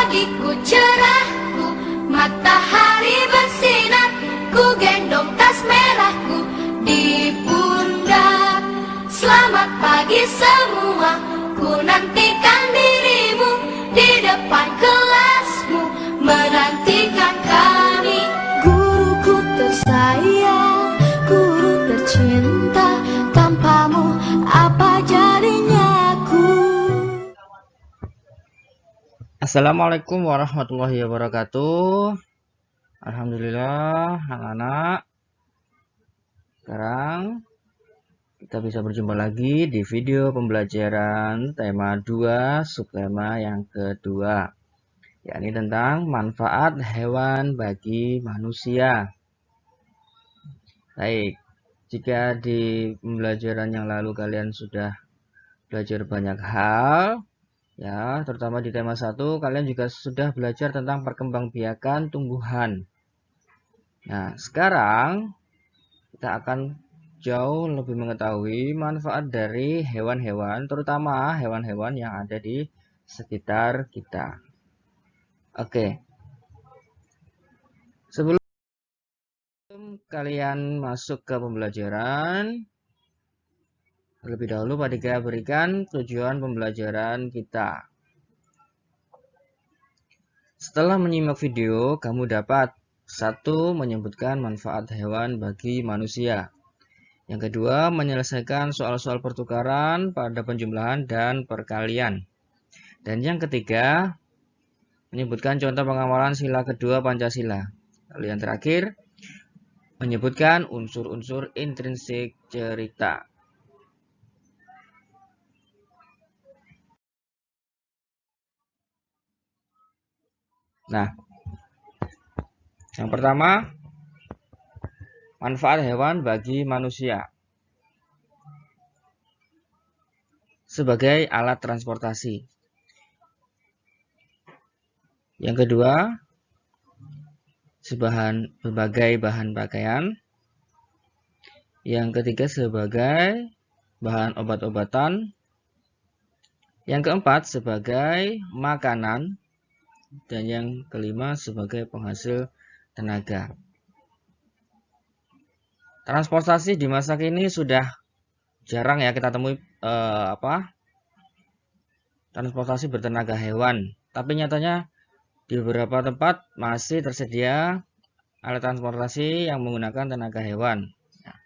pagiku cerahku, matahari bersinar, ku gendong tas merahku di pundak. Selamat pagi semua, ku nantikan dirimu di depan kelasmu, menantikan kami. Guruku tersayang, guru tercinta, tanpamu apa jadinya aku. Assalamualaikum warahmatullahi wabarakatuh. Alhamdulillah anak-anak, sekarang kita bisa berjumpa lagi di video pembelajaran tema 2 subtema yang kedua, yakni tentang manfaat hewan bagi manusia. Baik, jika di pembelajaran yang lalu kalian sudah belajar banyak hal, ya, terutama di tema 1, kalian juga sudah belajar tentang perkembangbiakan tumbuhan. Nah, sekarang kita akan jauh lebih mengetahui manfaat dari hewan-hewan, terutama hewan-hewan yang ada di sekitar kita. Oke. Sebelum kalian masuk ke pembelajaran, terlebih dahulu Pak Dika berikan tujuan pembelajaran kita. Setelah menyimak video, kamu dapat 1. Menyebutkan manfaat hewan bagi manusia. Yang kedua, menyelesaikan soal-soal pertukaran pada penjumlahan dan perkalian. Dan yang ketiga, menyebutkan contoh pengamalan sila kedua Pancasila. Lalu yang terakhir, menyebutkan unsur-unsur intrinsik cerita. Nah, yang pertama, manfaat hewan bagi manusia sebagai alat transportasi. Yang kedua, sebagai bahan pakaian. Yang ketiga, sebagai bahan obat-obatan. Yang keempat, sebagai makanan. Dan yang kelima, sebagai penghasil tenaga. Transportasi di masa kini sudah jarang ya kita temui transportasi bertenaga hewan. Tapi nyatanya di beberapa tempat masih tersedia alat transportasi yang menggunakan tenaga hewan. Nah,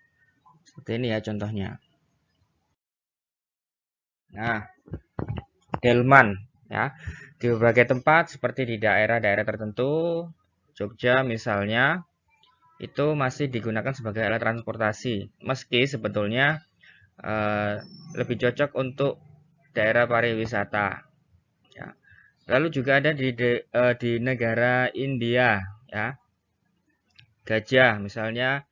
seperti ini ya contohnya. Nah, delman ya. Di berbagai tempat seperti di daerah-daerah tertentu, Jogja misalnya, itu masih digunakan sebagai alat transportasi. Meski sebetulnya lebih cocok untuk daerah pariwisata. Ya. Lalu juga ada di negara India, ya. Gajah, misalnya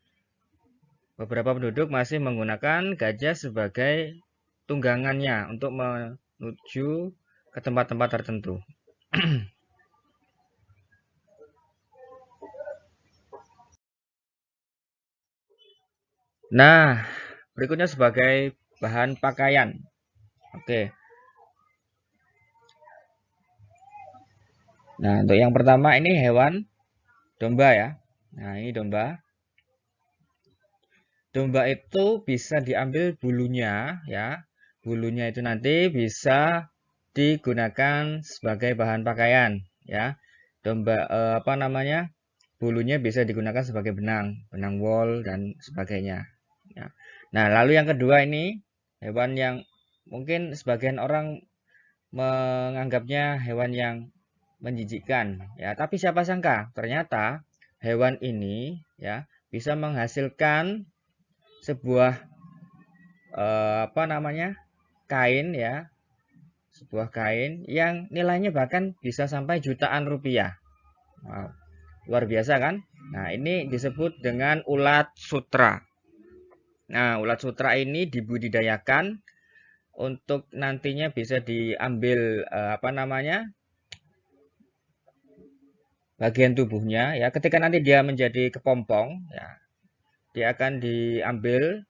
beberapa penduduk masih menggunakan gajah sebagai tunggangannya untuk menuju ke tempat-tempat tertentu. Nah, berikutnya sebagai bahan pakaian. Oke. Nah, untuk yang pertama ini hewan domba ya. Nah, ini domba. Domba itu bisa diambil bulunya ya. Bulunya itu nanti bisa digunakan sebagai bahan pakaian ya. Domba bulunya bisa digunakan sebagai benang wol dan sebagainya ya. Nah, lalu yang kedua ini hewan yang mungkin sebagian orang menganggapnya hewan yang menjijikkan ya, tapi siapa sangka ternyata hewan ini ya bisa menghasilkan sebuah kain ya, sebuah kain yang nilainya bahkan bisa sampai jutaan rupiah. Wow, luar biasa kan? Nah, ini disebut dengan ulat sutra. Nah, ulat sutra ini dibudidayakan untuk nantinya bisa diambil bagian tubuhnya ya. Ketika nanti dia menjadi kepompong ya, dia akan diambil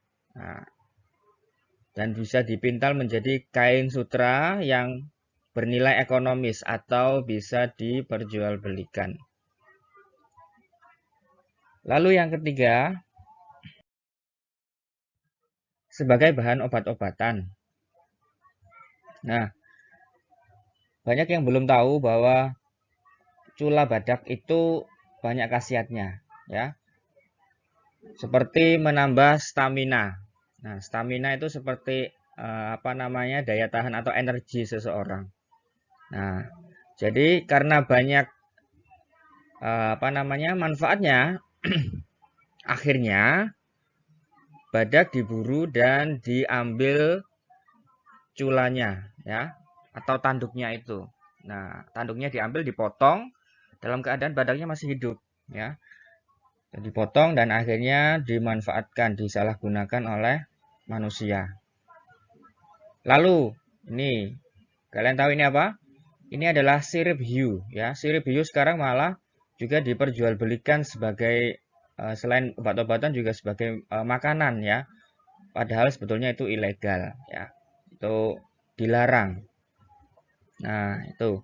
dan bisa dipintal menjadi kain sutra yang bernilai ekonomis atau bisa diperjualbelikan. Lalu yang ketiga, sebagai bahan obat-obatan. Nah, banyak yang belum tahu bahwa cula badak itu banyak khasiatnya, ya. Seperti menambah stamina. Nah, stamina itu seperti daya tahan atau energi seseorang. Nah, jadi karena banyak manfaatnya, akhirnya badak diburu dan diambil culanya, ya, atau tanduknya itu. Nah, tanduknya diambil, dipotong dalam keadaan badaknya masih hidup, ya. Dipotong dan akhirnya dimanfaatkan, disalahgunakan oleh manusia. Lalu, ini kalian tahu ini apa? Ini adalah sirip hiu, ya. Sirip hiu sekarang malah juga diperjualbelikan sebagai selain obat-obatan juga sebagai makanan, ya. Padahal sebetulnya itu ilegal, ya. Itu dilarang. Nah, itu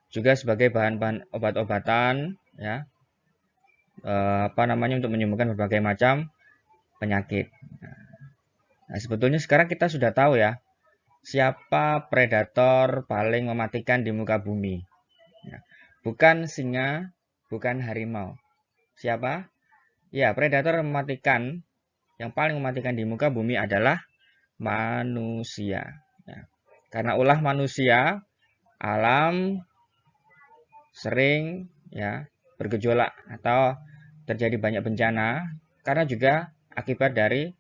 juga sebagai bahan-bahan obat-obatan, ya. Untuk menyembuhkan berbagai macam penyakit. Nah, sebetulnya sekarang kita sudah tahu, ya, siapa predator paling mematikan di muka bumi. Ya, bukan singa, bukan harimau. Siapa? Ya, predator mematikan, yang paling mematikan di muka bumi adalah manusia. Ya. Karena ulah manusia, alam sering, ya, bergejolak atau terjadi banyak bencana karena juga akibat dari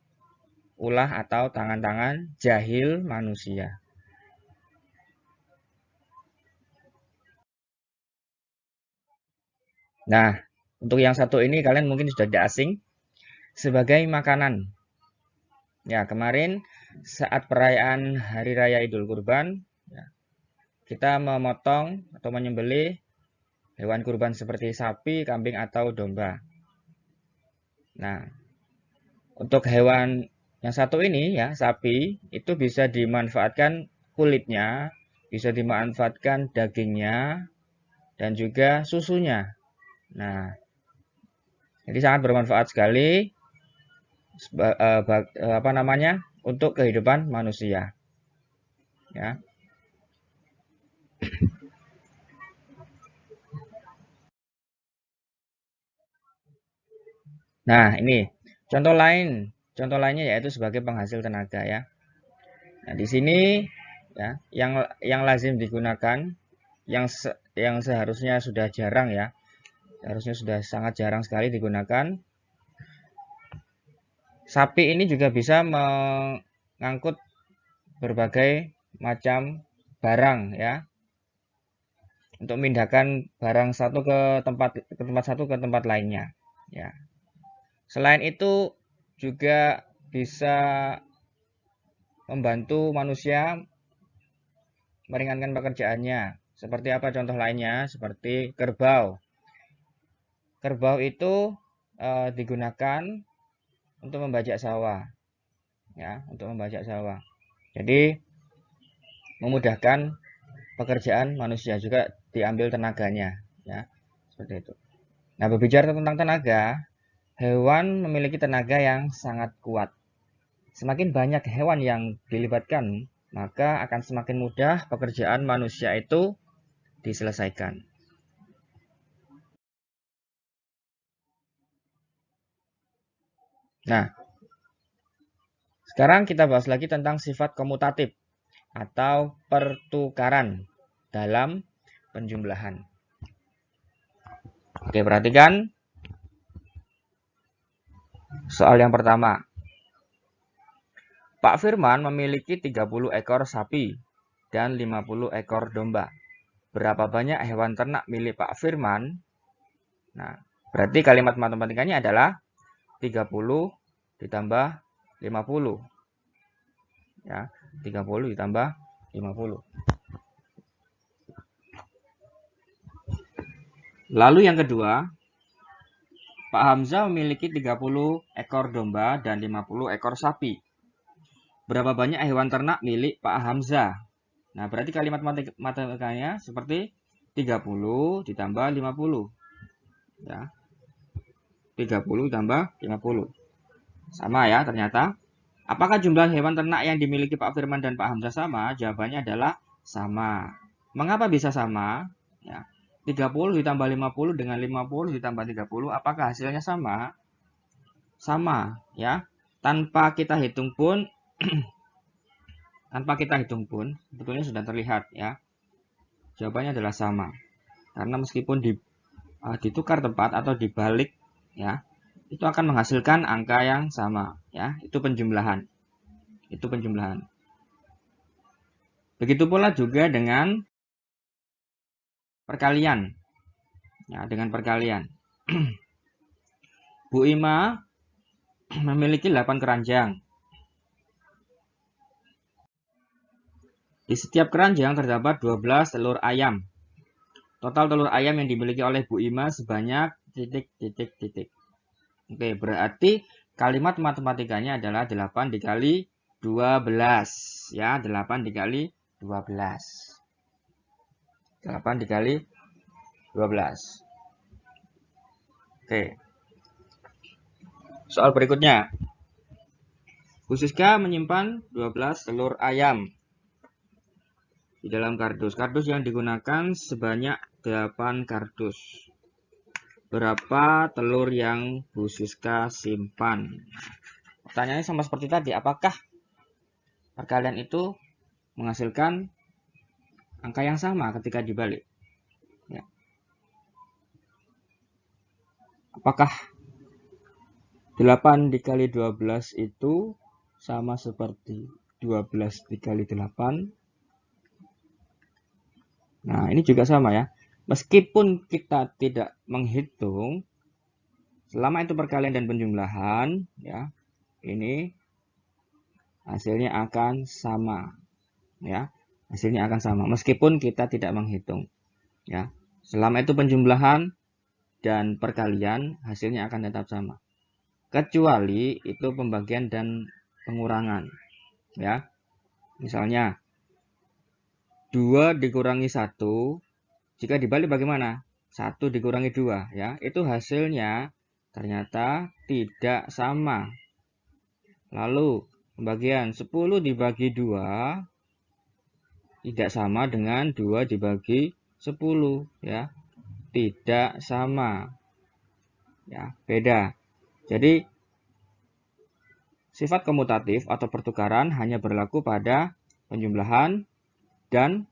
ulah atau tangan-tangan jahil manusia. Nah, untuk yang satu ini kalian mungkin sudah tidak asing, sebagai makanan. Ya, kemarin saat perayaan Hari Raya Idul Kurban, ya, kita memotong atau menyembelih hewan kurban seperti sapi, kambing, atau domba. Nah, untuk hewan yang satu ini, ya, sapi, itu bisa dimanfaatkan kulitnya, bisa dimanfaatkan dagingnya, dan juga susunya. Nah, jadi sangat bermanfaat sekali untuk kehidupan manusia. Ya. Nah, ini contoh lainnya yaitu sebagai penghasil tenaga, ya. Nah, di sini, ya, yang lazim digunakan, yang seharusnya sudah jarang, ya. Seharusnya sudah sangat jarang sekali digunakan. Sapi ini juga bisa mengangkut berbagai macam barang, ya. Untuk memindahkan barang satu ke tempat lainnya, ya. Selain itu juga bisa membantu manusia meringankan pekerjaannya. Seperti apa contoh lainnya? Seperti kerbau. Kerbau itu digunakan untuk membajak sawah, ya, untuk membajak sawah. Jadi memudahkan pekerjaan manusia, juga diambil tenaganya, ya, seperti itu. Nah, berbicara tentang tenaga, hewan memiliki tenaga yang sangat kuat. Semakin banyak hewan yang dilibatkan, maka akan semakin mudah pekerjaan manusia itu diselesaikan. Nah, sekarang kita bahas lagi tentang sifat komutatif atau pertukaran dalam penjumlahan. Oke, perhatikan soal yang pertama. Pak Firman memiliki 30 ekor sapi dan 50 ekor domba. Berapa banyak hewan ternak milik Pak Firman? Nah, berarti kalimat matematikanya adalah 30 ditambah 50. Ya, 30 ditambah 50. Lalu yang kedua, Pak Hamzah memiliki 30 ekor domba dan 50 ekor sapi. Berapa banyak hewan ternak milik Pak Hamzah? Nah, berarti kalimat matematikanya seperti 30 ditambah 50. Ya. 30 ditambah 50. Sama ya ternyata. Apakah jumlah hewan ternak yang dimiliki Pak Firman dan Pak Hamzah sama? Jawabannya adalah sama. Mengapa bisa sama? Ya. 30 ditambah 50 dengan 50 ditambah 30, apakah hasilnya sama? Sama, ya. Tanpa kita hitung pun sebetulnya sudah terlihat, ya. Jawabannya adalah sama. Karena meskipun ditukar tempat atau dibalik, ya, itu akan menghasilkan angka yang sama, ya. Itu penjumlahan. Begitu pula juga dengan perkalian. Ya, dengan perkalian. Bu Ima memiliki 8 keranjang. Di setiap keranjang terdapat 12 telur ayam. Total telur ayam yang dimiliki oleh Bu Ima sebanyak titik. Oke, berarti kalimat matematikanya adalah 8 dikali 12. Ya, 8 dikali 12. 8 dikali 12. Oke. Soal berikutnya. Bu Siska menyimpan 12 telur ayam di dalam kardus. Kardus yang digunakan sebanyak 8 kardus. Berapa telur yang Bu Siska simpan? Pertanyaannya sama seperti tadi. Apakah perkalian itu menghasilkan angka yang sama ketika dibalik? Ya. Apakah 8 dikali 12 itu sama seperti 12 dikali 8? Nah, ini juga sama ya. Meskipun kita tidak menghitung, selama itu perkalian dan penjumlahan, ya, ini hasilnya akan sama. Ya, hasilnya akan sama. Meskipun kita tidak menghitung. Ya, selama itu penjumlahan dan perkalian, hasilnya akan tetap sama. Kecuali itu pembagian dan pengurangan. Ya, misalnya 2 dikurangi 1, jika dibalik bagaimana? 1 dikurangi 2, ya. Itu hasilnya ternyata tidak sama. Lalu, pembagian 10 dibagi 2 tidak sama dengan 2 dibagi 10, ya. Tidak sama. Ya, beda. Jadi, sifat komutatif atau pertukaran hanya berlaku pada penjumlahan dan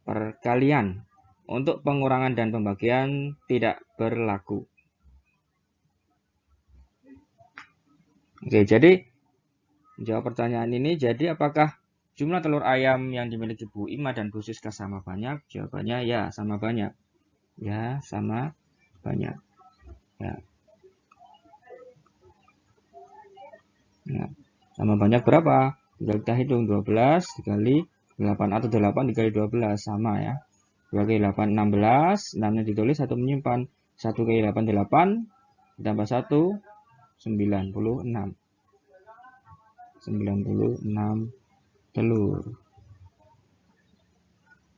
perkalian. Untuk pengurangan dan pembagian tidak berlaku. Oke, jadi menjawab pertanyaan ini, jadi apakah jumlah telur ayam yang dimiliki Bu Ima dan Bu Siska sama banyak? Jawabannya ya, sama banyak. Ya, sama banyak. Ya. Nah, sama banyak berapa? Tinggal kita hitung 12 dikali 8 atau 8 dikali 12 sama ya. 2 kali 8 16, 6 nya ditulis, 1 menyimpan. 1 kali 8 8 ditambah 1 96. 96 telur.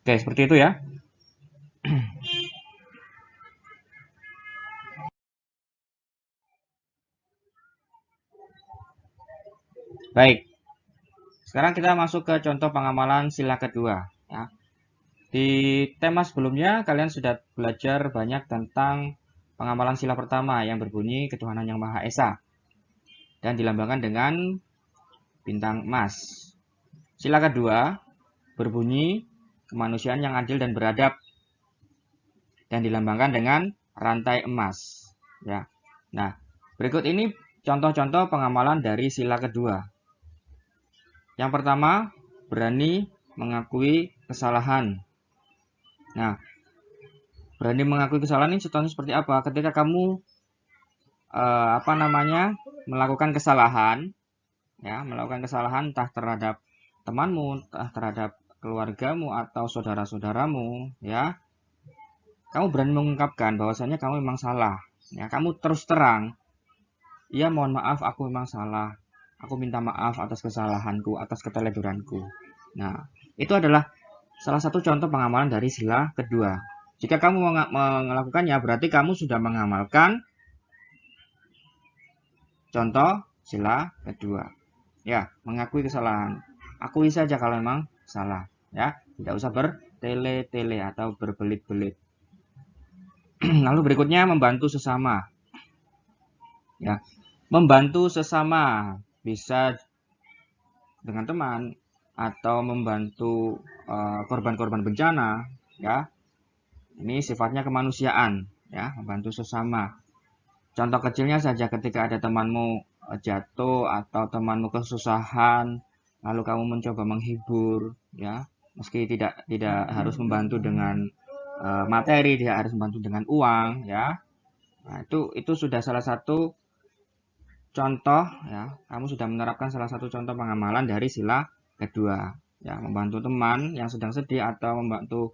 Oke, seperti itu ya. Baik. Sekarang kita masuk ke contoh pengamalan sila kedua ya. Di tema sebelumnya kalian sudah belajar banyak tentang pengamalan sila pertama yang berbunyi ketuhanan yang Maha Esa dan dilambangkan dengan bintang emas. Sila kedua berbunyi kemanusiaan yang adil dan beradab dan dilambangkan dengan rantai emas. Ya. Nah, berikut ini contoh-contoh pengamalan dari sila kedua. Yang pertama, berani mengakui kesalahan. Nah, berani mengakui kesalahan ini contohnya seperti apa? Ketika kamu melakukan kesalahan, ya, melakukan kesalahan entah terhadap temanmu, entah terhadap keluargamu atau saudara-saudaramu, ya, kamu berani mengungkapkan bahwasanya kamu memang salah. Ya, kamu terus terang, ya mohon maaf, aku memang salah. Aku minta maaf atas kesalahanku, atas keteledoranku. Nah, Itu adalah salah satu contoh pengamalan dari sila kedua. Jika kamu melakukannya, berarti kamu sudah mengamalkan contoh sila kedua. Ya, mengakui kesalahan. Akui saja kalau memang salah. Ya, tidak usah bertele-tele atau berbelit-belit. Lalu berikutnya membantu sesama. Ya, membantu sesama bisa dengan teman atau membantu korban-korban bencana. Ya, ini sifatnya kemanusiaan. Ya, membantu sesama. Contoh kecilnya saja ketika ada temanmu jatuh atau temanmu kesusahan, lalu kamu mencoba menghibur, ya, meski tidak harus membantu dengan materi, tidak harus membantu dengan uang, ya. Nah, itu sudah salah satu contoh, ya. Kamu sudah menerapkan salah satu contoh pengamalan dari sila kedua, ya, membantu teman yang sedang sedih atau membantu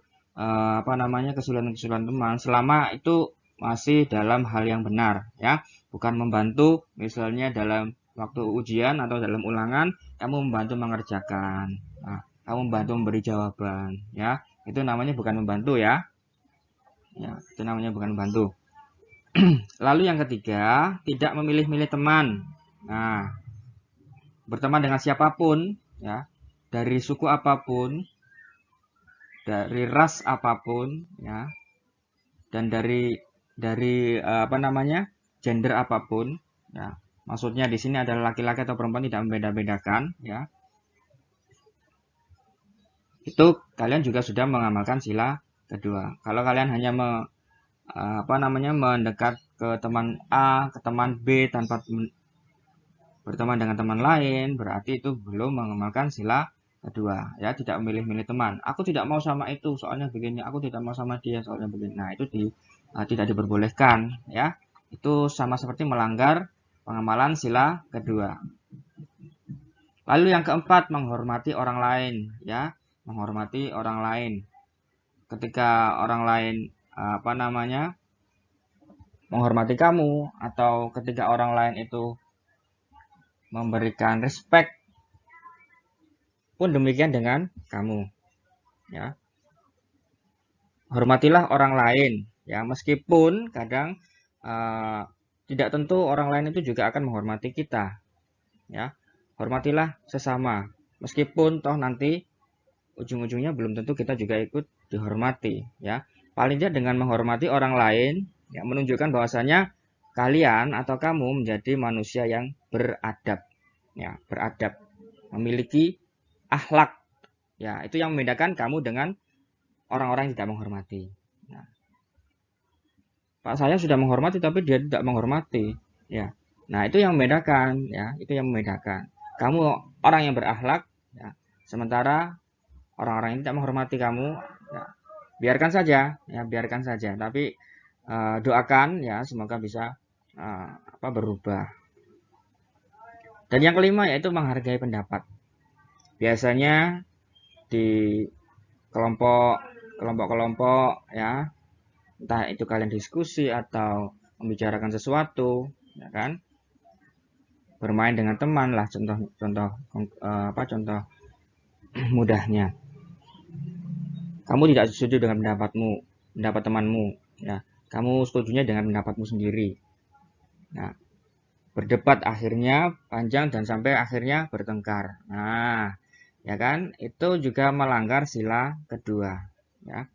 kesulitan teman selama itu masih dalam hal yang benar, ya, bukan membantu misalnya dalam waktu ujian atau dalam ulangan kamu membantu mengerjakan, nah, kamu membantu memberi jawaban, ya, itu namanya bukan membantu, ya, itu namanya bukan membantu. Lalu yang ketiga, tidak memilih-milih teman. Nah, berteman dengan siapapun, ya, dari suku apapun, dari ras apapun, ya, dan dari gender apapun, ya. Maksudnya di sini adalah laki-laki atau perempuan, tidak membeda-bedakan, ya. Itu kalian juga sudah mengamalkan sila kedua. Kalau kalian hanya mendekat ke teman A, ke teman B tanpa berteman dengan teman lain, berarti itu belum mengamalkan sila kedua, ya, tidak memilih-milih teman. Aku tidak mau sama itu, soalnya begini. Aku tidak mau sama dia, soalnya begini. Nah, itu tidak diperbolehkan, ya. Itu sama seperti melanggar pengamalan sila kedua. Lalu yang keempat, menghormati orang lain, ya, menghormati orang lain. Ketika orang lain menghormati kamu, atau ketika orang lain itu memberikan respect, pun demikian dengan kamu, ya. Hormatilah orang lain, ya, meskipun kadang tidak tentu orang lain itu juga akan menghormati kita, ya. Hormatilah sesama, meskipun toh nanti ujung-ujungnya belum tentu kita juga ikut dihormati, ya. Paling tidak dengan menghormati orang lain, ya, menunjukkan bahwasanya kalian atau kamu menjadi manusia yang beradab, ya, beradab, memiliki akhlak, ya. Itu yang membedakan kamu dengan orang-orang yang tidak menghormati. Nah, Pak saya sudah menghormati tapi dia tidak menghormati, ya. Nah, itu yang membedakan, ya. Itu yang membedakan. Kamu orang yang berakhlak, ya. Sementara orang-orang yang tidak menghormati kamu, ya, biarkan saja, ya, biarkan saja. Tapi doakan, ya, semoga bisa berubah. Dan yang kelima yaitu menghargai pendapat. Biasanya di kelompok-kelompok, ya, entah itu kalian diskusi atau membicarakan sesuatu, ya kan, bermain dengan teman lah, contoh mudahnya. Kamu tidak setuju dengan pendapat temanmu, ya, kamu setujunya dengan pendapatmu sendiri. Nah, berdebat akhirnya panjang dan sampai akhirnya bertengkar. Nah, ya kan, itu juga melanggar sila kedua, ya.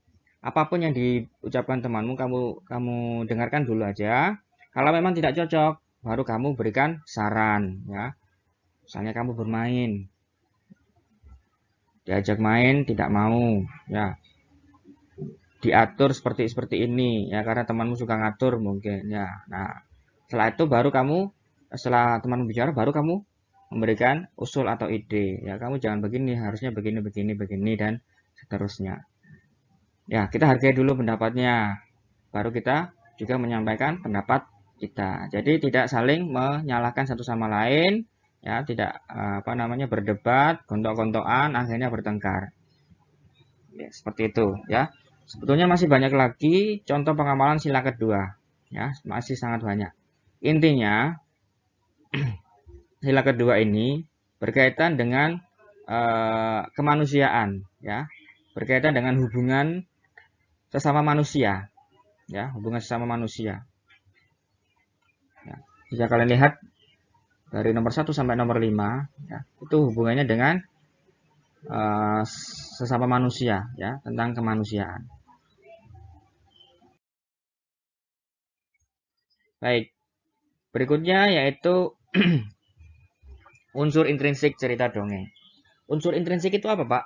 Apapun yang diucapkan temanmu, kamu dengarkan dulu aja. Kalau memang tidak cocok, baru kamu berikan saran, ya. Misalnya kamu bermain, diajak main tidak mau, ya, diatur seperti ini, ya, karena temanmu suka ngatur mungkin, ya. Nah, setelah itu setelah teman bicara, baru kamu memberikan usul atau ide, ya, kamu jangan begini, harusnya begini, dan seterusnya. Ya, kita hargai dulu pendapatnya, baru kita juga menyampaikan pendapat kita. Jadi tidak saling menyalahkan satu sama lain, ya, tidak berdebat, gontok-gontokan, akhirnya bertengkar. Ya, seperti itu, ya. Sebetulnya masih banyak lagi contoh pengamalan sila kedua, ya, masih sangat banyak. Intinya sila kedua ini berkaitan dengan kemanusiaan, ya, berkaitan dengan hubungan sesama manusia, ya, hubungan sesama manusia. Ya. Jika kalian lihat dari nomor 1 sampai nomor 5, ya, itu hubungannya dengan sesama manusia, ya, tentang kemanusiaan. Baik, berikutnya yaitu unsur intrinsik cerita dongeng. Unsur intrinsik itu apa, Pak?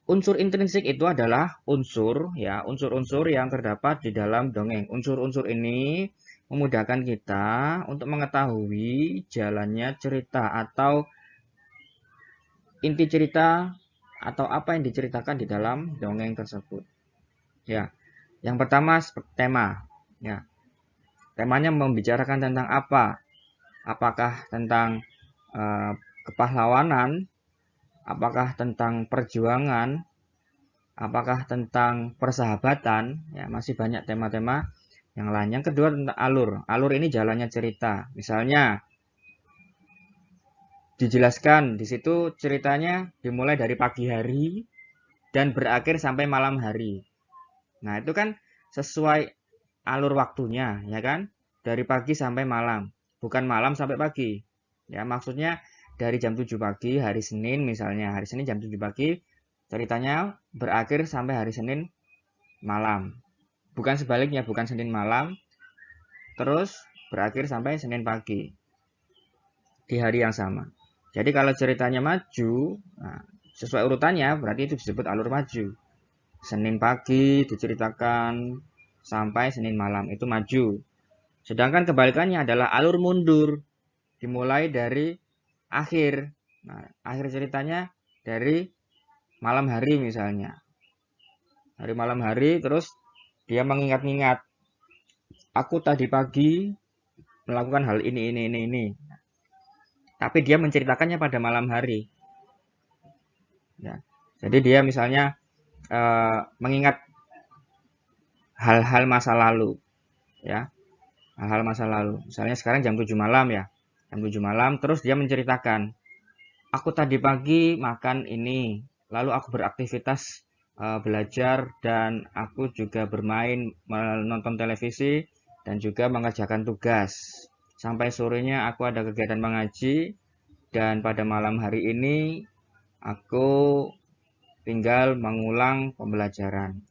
Unsur intrinsik itu adalah unsur, ya, unsur-unsur yang terdapat di dalam dongeng. Unsur-unsur ini memudahkan kita untuk mengetahui jalannya cerita atau inti cerita atau apa yang diceritakan di dalam dongeng tersebut. Ya, yang pertama tema. Ya, temanya membicarakan tentang apa? Apakah tentang kepahlawanan? Apakah tentang perjuangan? Apakah tentang persahabatan? Ya, masih banyak tema-tema yang lain. Yang kedua tentang alur. Alur ini jalannya cerita. Misalnya dijelaskan di situ ceritanya dimulai dari pagi hari dan berakhir sampai malam hari. Nah, itu kan sesuai alur waktunya, ya kan? Dari pagi sampai malam, bukan malam sampai pagi. Ya, maksudnya dari jam 7 pagi hari Senin misalnya, hari Senin jam 7 pagi ceritanya berakhir sampai hari Senin malam. Bukan sebaliknya, bukan Senin malam terus berakhir sampai Senin pagi di hari yang sama. Jadi kalau ceritanya maju, nah, sesuai urutannya berarti itu disebut alur maju. Senin pagi diceritakan sampai Senin malam, itu maju. Sedangkan kebalikannya adalah alur mundur, dimulai dari akhir. Nah, akhir ceritanya dari malam hari misalnya. Dari malam hari terus dia mengingat-ingat, aku tadi pagi melakukan hal ini. Tapi dia menceritakannya pada malam hari. Ya. Jadi dia misalnya mengingat hal-hal masa lalu, ya, hal-hal masa lalu. Misalnya sekarang jam 7 malam ya, jam 7 malam, terus dia menceritakan, aku tadi pagi makan ini, lalu aku beraktivitas belajar dan aku juga bermain, menonton televisi dan juga mengerjakan tugas. Sampai sorenya aku ada kegiatan mengaji dan pada malam hari ini aku tinggal mengulang pembelajaran.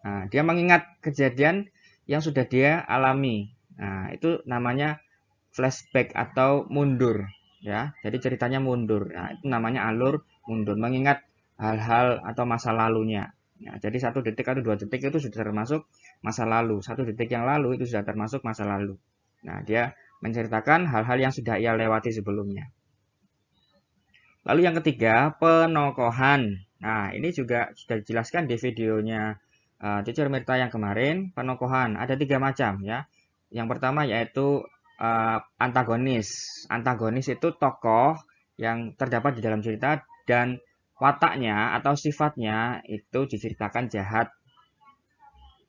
Nah, dia mengingat kejadian yang sudah dia alami. Nah, itu namanya flashback atau mundur, ya. Jadi ceritanya mundur. Nah, itu namanya alur mundur, mengingat hal-hal atau masa lalunya. Nah, jadi 1 detik atau 2 detik itu sudah termasuk masa lalu. 1 detik yang lalu itu sudah termasuk masa lalu. Nah, dia menceritakan hal-hal yang sudah ia lewati sebelumnya. Lalu yang ketiga, penokohan. Nah, ini juga sudah dijelaskan di videonya Teacher Mirta yang kemarin. Penokohan ada 3 macam, ya. Yang pertama yaitu antagonis. Antagonis itu tokoh yang terdapat di dalam cerita dan wataknya atau sifatnya itu diceritakan jahat.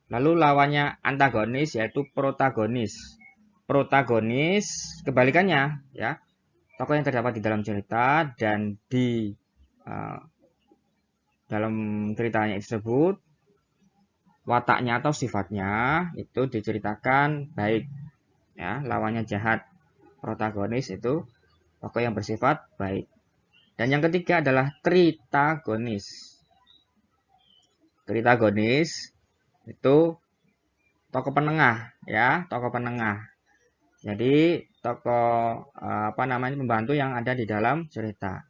Lalu lawannya antagonis yaitu protagonis. Protagonis kebalikannya, ya. Tokoh yang terdapat di dalam cerita dan di dalam ceritanya tersebut wataknya atau sifatnya itu diceritakan baik, ya, lawannya jahat. Protagonis itu tokoh yang bersifat baik. Dan yang ketiga adalah tritagonis. Tritagonis itu tokoh penengah, ya, tokoh penengah. Jadi tokoh pembantu yang ada di dalam cerita.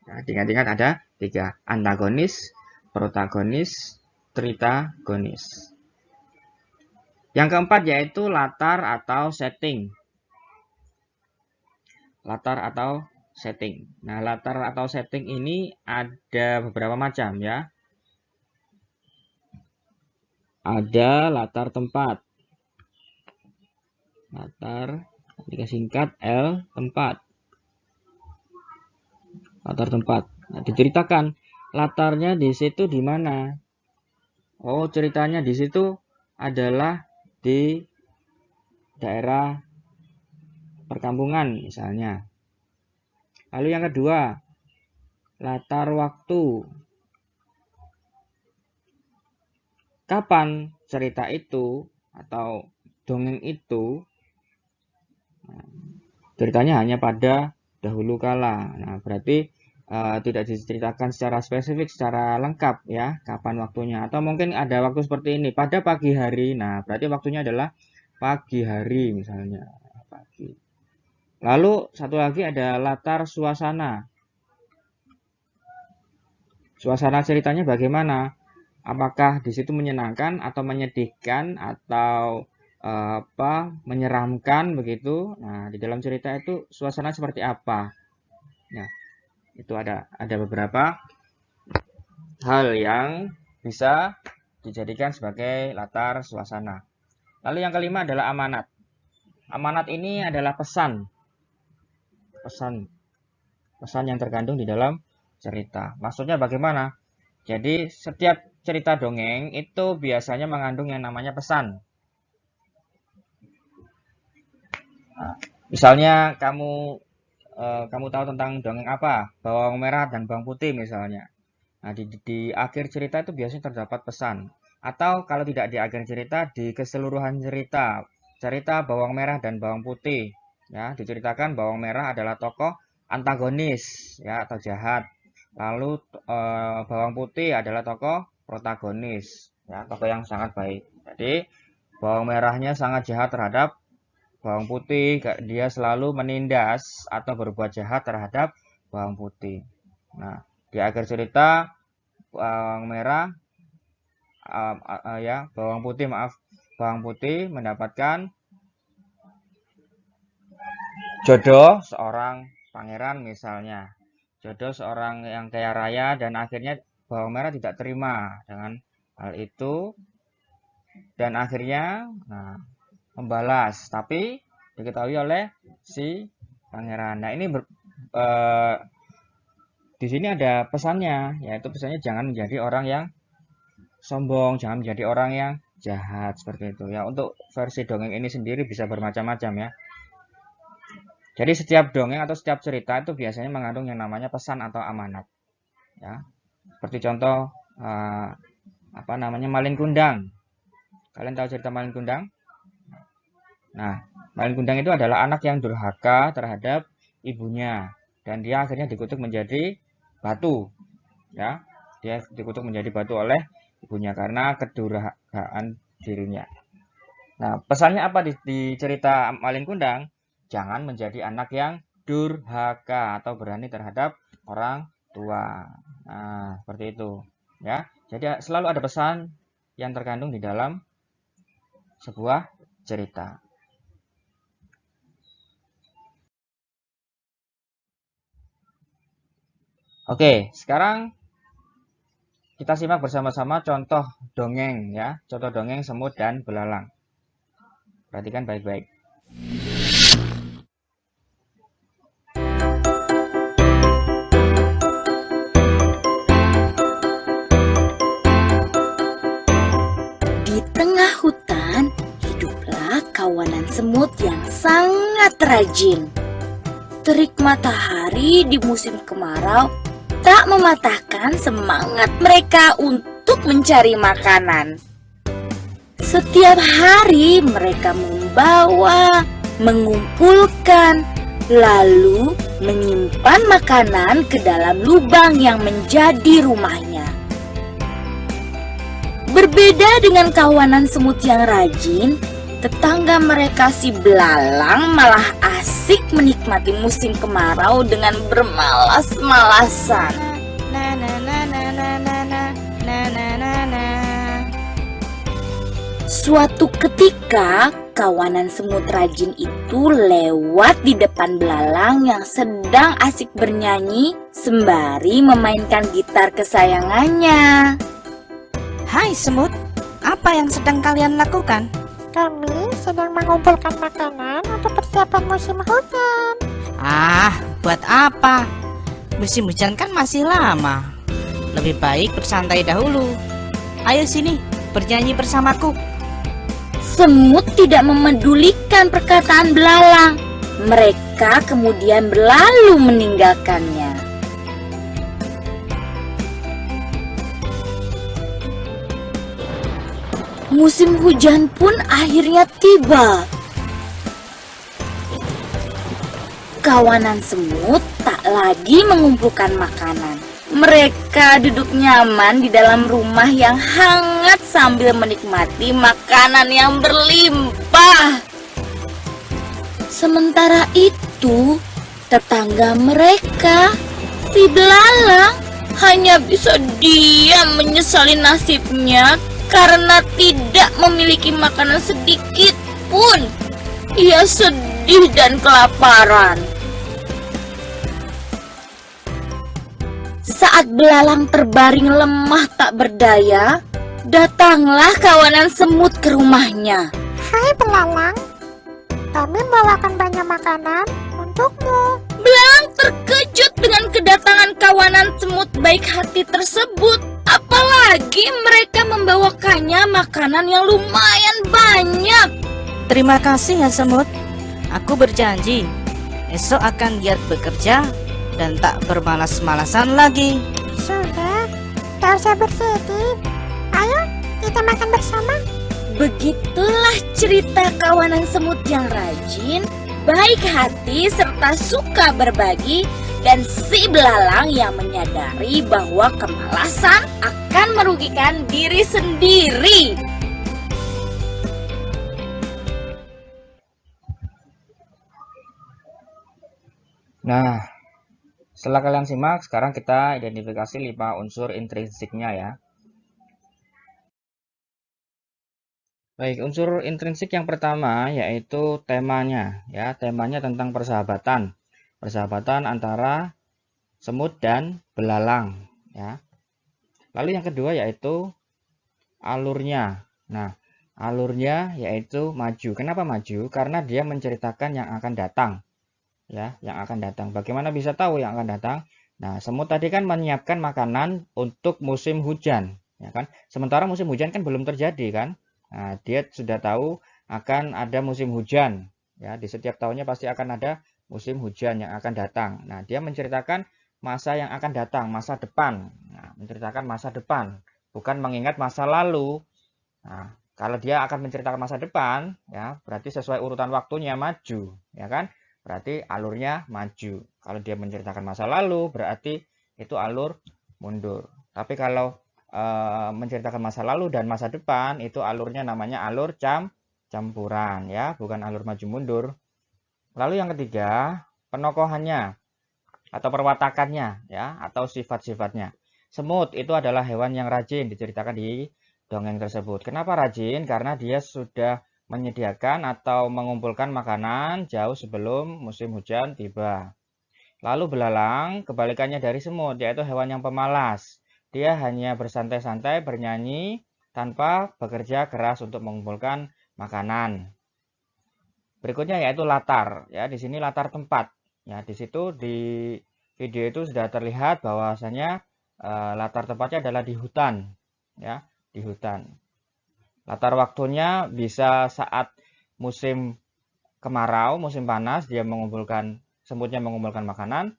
Nah, ingat-ingat ada 3, antagonis, protagonis, tritagonis. Yang keempat yaitu latar atau setting. Latar atau setting. Nah, latar atau setting ini ada beberapa macam, ya. Ada latar tempat. Latar, singkat L, tempat. Latar tempat. Nah, diceritakan latarnya di situ di mana. Oh, ceritanya di situ adalah di daerah perkampungan misalnya. Lalu yang kedua, latar waktu. Kapan cerita itu atau dongeng itu ceritanya hanya pada dahulu kala. Nah, berarti tidak diceritakan secara spesifik, secara lengkap ya, kapan waktunya. Atau mungkin ada waktu seperti ini, pada pagi hari. Nah, berarti waktunya adalah pagi hari misalnya. Pagi. Lalu satu lagi ada latar suasana. Suasana ceritanya bagaimana? Apakah di situ menyenangkan atau menyedihkan atau menyeramkan begitu? Nah, di dalam cerita itu suasana seperti apa? Nah, itu ada beberapa hal yang bisa dijadikan sebagai latar suasana. Lalu yang kelima adalah amanat. Amanat ini adalah pesan yang terkandung di dalam cerita. Maksudnya bagaimana? Jadi setiap cerita dongeng itu biasanya mengandung yang namanya pesan. Nah, misalnya kamu tahu tentang dongeng apa? Bawang merah dan bawang putih misalnya. Nah, di akhir cerita itu biasanya terdapat pesan. Atau kalau tidak di akhir cerita, di keseluruhan cerita bawang merah dan bawang putih. Ya, diceritakan bawang merah adalah tokoh antagonis ya atau jahat. Lalu bawang putih adalah tokoh protagonis, ya, tokoh yang sangat baik. Jadi bawang merahnya sangat jahat terhadap bawang putih, dia selalu menindas atau berbuat jahat terhadap bawang putih. Nah, di akhir cerita bawang putih mendapatkan jodoh seorang pangeran misalnya. Jodoh seorang yang kaya raya dan akhirnya bawang merah tidak terima dengan hal itu dan akhirnya membalas, tapi diketahui oleh si pangeran. Nah, ini di sini ada pesannya, yaitu pesannya jangan menjadi orang yang sombong, jangan menjadi orang yang jahat seperti itu ya. Untuk versi dongeng ini sendiri bisa bermacam-macam ya. Jadi setiap dongeng atau setiap cerita itu biasanya mengandung yang namanya pesan atau amanat. Ya. Seperti contoh Malin Kundang. Kalian tahu cerita Malin Kundang? Nah, Malin Kundang itu adalah anak yang durhaka terhadap ibunya dan dia akhirnya dikutuk menjadi batu. Ya. Dia dikutuk menjadi batu oleh ibunya karena kedurhakaan dirinya. Nah, pesannya apa di cerita Malin Kundang? Jangan menjadi anak yang durhaka atau berani terhadap orang tua. Nah, seperti itu. Ya. Jadi selalu ada pesan yang terkandung di dalam sebuah cerita. Oke, sekarang kita simak bersama-sama contoh dongeng ya. Contoh dongeng semut dan belalang. Perhatikan baik-baik. Kawanan semut yang sangat rajin. Terik matahari di musim kemarau tak mematahkan semangat mereka untuk mencari makanan. Setiap hari mereka membawa, mengumpulkan, lalu menyimpan makanan ke dalam lubang yang menjadi rumahnya. Berbeda dengan kawanan semut yang rajin, tetangga mereka si belalang malah asik menikmati musim kemarau dengan bermalas-malasan. Suatu ketika, kawanan semut rajin itu lewat di depan belalang yang sedang asik bernyanyi sembari memainkan gitar kesayangannya. Hai semut, apa yang sedang kalian lakukan? Kami sedang mengumpulkan makanan untuk persiapan musim hujan. Ah, buat apa? Musim hujan kan masih lama. Lebih baik bersantai dahulu. Ayo sini, bernyanyi bersamaku. Semut tidak memedulikan perkataan belalang. Mereka kemudian berlalu meninggalkannya. musim hujan pun akhirnya tiba. Kawanan semut tak lagi mengumpulkan makanan. Mereka duduk nyaman di dalam rumah yang hangat sambil menikmati makanan yang berlimpah. Sementara itu, tetangga mereka, si belalang, hanya bisa diam menyesali nasibnya karena tidak memiliki makanan sedikit pun. Ia sedih dan kelaparan. Saat belalang terbaring lemah tak berdaya, datanglah kawanan semut ke rumahnya. Hai belalang, kami membawakan banyak makanan untukmu. Belalang terkejut dengan kedatangan kawanan semut baik hati tersebut. Apalagi mereka membawakannya makanan yang lumayan banyak. Terima kasih ya semut. Aku berjanji esok akan giat bekerja dan tak bermalas-malasan lagi. Sudah, tak usah bersedih. Ayo, kita makan bersama. Begitulah cerita kawanan semut yang rajin, baik hati serta suka berbagi, dan si belalang yang menyadari bahwa kemalasan akan merugikan diri sendiri. Nah, setelah kalian simak, sekarang kita identifikasi 5 unsur intrinsiknya ya. Baik, unsur intrinsik yang pertama yaitu temanya ya. Temanya tentang persahabatan. Persahabatan antara semut dan belalang ya. Lalu yang kedua yaitu alurnya. Nah, alurnya yaitu maju. Kenapa maju? Karena dia menceritakan yang akan datang. Ya, yang akan datang. Bagaimana bisa tahu yang akan datang? Nah, semut tadi kan menyiapkan makanan untuk musim hujan, ya kan? Sementara musim hujan kan belum terjadi kan? Nah, dia sudah tahu akan ada musim hujan, ya. Di setiap tahunnya pasti akan ada musim hujan yang akan datang. Nah, dia menceritakan masa yang akan datang, masa depan. Nah, menceritakan masa depan, bukan mengingat masa lalu. Nah, kalau dia akan menceritakan masa depan, ya, berarti sesuai urutan waktunya maju, ya kan? Berarti alurnya maju. Kalau dia menceritakan masa lalu, berarti itu alur mundur. Tapi kalau menceritakan masa lalu dan masa depan, itu alurnya namanya alur campuran, ya, bukan alur maju mundur. Lalu yang ketiga, penokohannya atau perwatakannya, ya, atau sifat-sifatnya. Semut itu adalah hewan yang rajin, diceritakan di dongeng tersebut. Kenapa rajin? Karena dia sudah menyediakan atau mengumpulkan makanan jauh sebelum musim hujan tiba. Lalu belalang kebalikannya dari semut, yaitu hewan yang pemalas. Dia hanya bersantai-santai bernyanyi tanpa bekerja keras untuk mengumpulkan makanan. Berikutnya yaitu latar, ya, di sini latar tempat. Ya, di situ di video itu sudah terlihat bahwasanya latar tempatnya adalah di hutan, ya, di hutan. Latar waktunya bisa saat musim kemarau, musim panas, semutnya mengumpulkan makanan,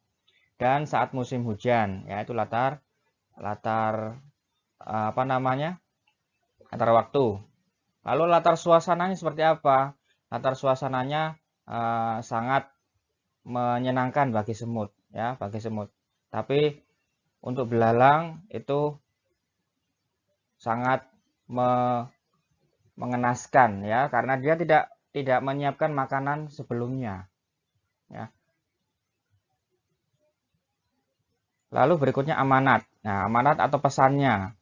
dan saat musim hujan, yaitu latar waktu. Lalu latar suasananya seperti apa? Latar suasananya sangat menyenangkan bagi semut, ya, bagi semut. Tapi untuk belalang itu sangat mengenaskan, ya, karena dia tidak menyiapkan makanan sebelumnya, ya. Lalu berikutnya amanat. Nah, amanat atau pesannya.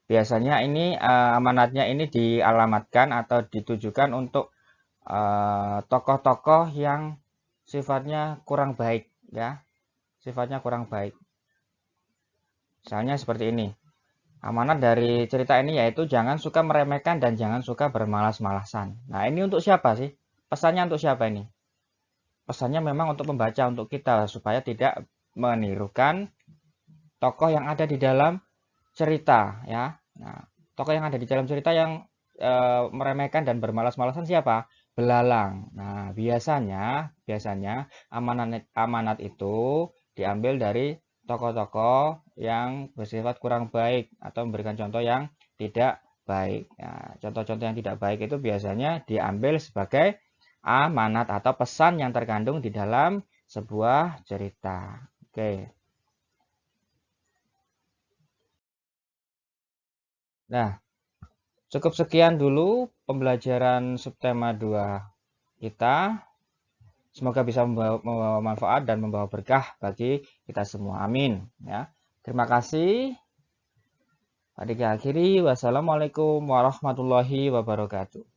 Biasanya ini amanatnya ini dialamatkan atau ditujukan untuk tokoh-tokoh yang sifatnya kurang baik, ya. Sifatnya kurang baik. Misalnya seperti ini. Amanat dari cerita ini yaitu jangan suka meremehkan dan jangan suka bermalas-malasan. Nah, ini untuk siapa sih? Pesannya untuk siapa ini? Pesannya memang untuk pembaca, untuk kita, supaya tidak menirukan tokoh yang ada di dalam cerita, ya. Nah, tokoh yang ada di dalam cerita yang meremehkan dan bermalas-malasan siapa? Belalang. Nah, biasanya amanat itu diambil dari tokoh-tokoh yang bersifat kurang baik atau memberikan contoh yang tidak baik. Nah, contoh-contoh yang tidak baik itu biasanya diambil sebagai amanat atau pesan yang terkandung di dalam sebuah cerita. Oke. Nah, cukup sekian dulu pembelajaran subtema 2 kita. Semoga bisa membawa manfaat dan membawa berkah bagi kita semua. Amin. Ya. Terima kasih. Akhiri, wassalamualaikum warahmatullahi wabarakatuh.